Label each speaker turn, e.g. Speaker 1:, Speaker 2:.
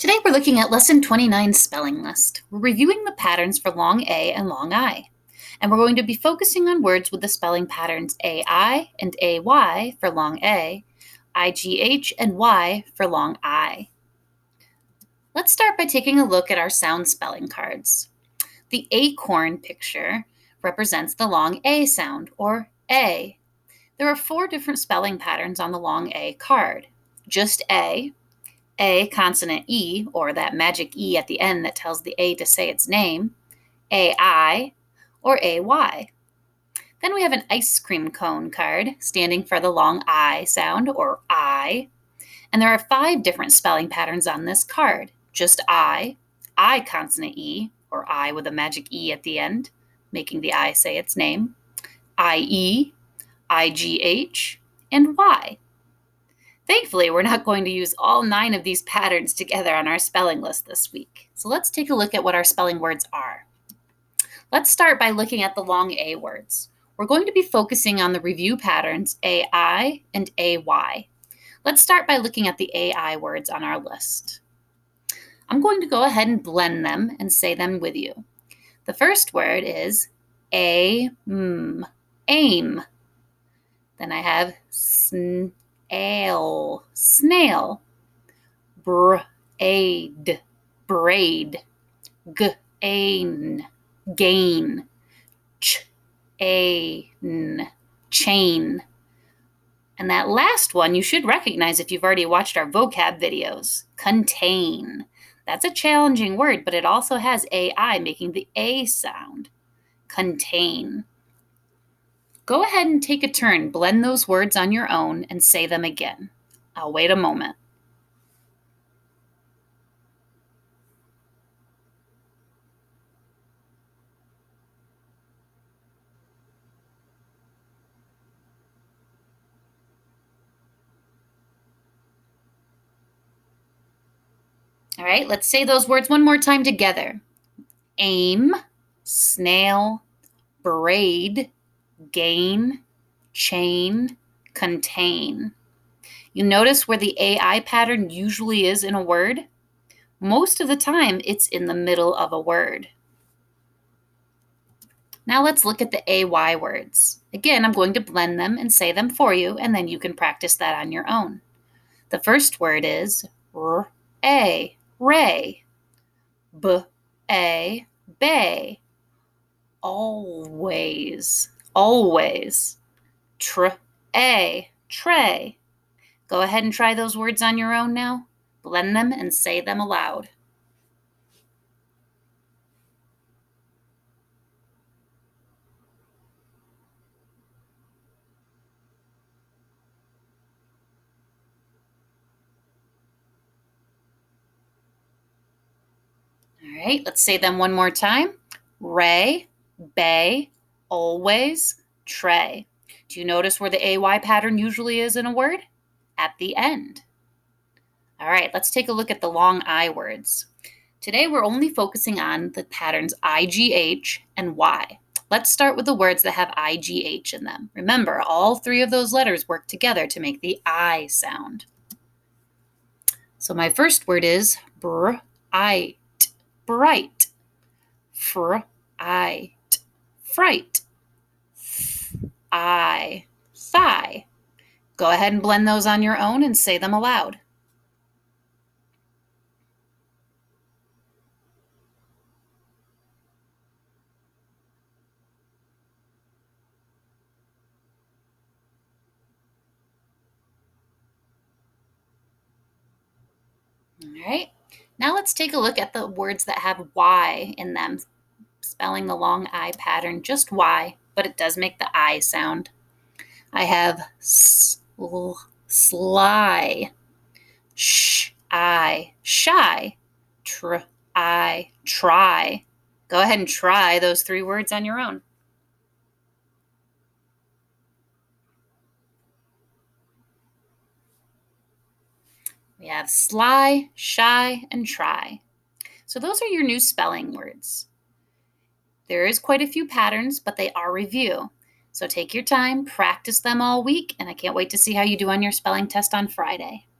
Speaker 1: Today we're looking at Lesson 29 Spelling List. We're reviewing the patterns for long A and long I. And we're going to be focusing on words with the spelling patterns AI and AY for long A, IGH and Y for long I. Let's start by taking a look at our sound spelling cards. The acorn picture represents the long A sound, or A. There are 4 different spelling patterns on the long A card. Just A consonant E, or that magic E at the end that tells the A to say its name, AI, or AY. Then we have an ice cream cone card, standing for the long I sound, or I. And there are 5 different spelling patterns on this card. Just I consonant E, or I with a magic E at the end, making the I say its name, IE, IGH, and Y. Thankfully, we're not going to use all 9 of these patterns together on our spelling list this week. So let's take a look at what our spelling words are. Let's start by looking at the long A words. We're going to be focusing on the review patterns AI and AY. Let's start by looking at the AI words on our list. I'm going to go ahead and blend them and say them with you. The first word is aim. Then I have snail, braid, gain, chain. And that last one you should recognize if you've already watched our vocab videos, contain. That's a challenging word, but it also has AI making the A sound, contain. Go ahead and take a turn, blend those words on your own, and say them again. I'll wait a moment. All right, let's say those words one more time together. Aim, snail, braid, gain, chain, contain. You notice where the AI pattern usually is in a word? Most of the time, it's in the middle of a word. Now let's look at the AY words. Again, I'm going to blend them and say them for you, and then you can practice that on your own. The first word is ray, bay, always, tray. Go ahead and try those words on your own now. Blend them and say them aloud. All right, let's say them one more time. Ray, bay, always, tray. Do you notice where the AY pattern usually is in a word? At the end. All right, let's take a look at the long I words. Today we're only focusing on the patterns IGH and Y. Let's start with the words that have IGH in them. Remember, all 3 of those letters work together to make the I sound. So my first word is bright, fright, thigh. Go ahead and blend those on your own and say them aloud. All right, now let's take a look at the words that have Y in them, spelling the long I pattern, just Y, but it does make the I sound. I have sly, shy, try. Go ahead and try those 3 words on your own. We have sly, shy, and try. So those are your new spelling words. There is quite a few patterns, but they are review. So take your time, practice them all week, and I can't wait to see how you do on your spelling test on Friday.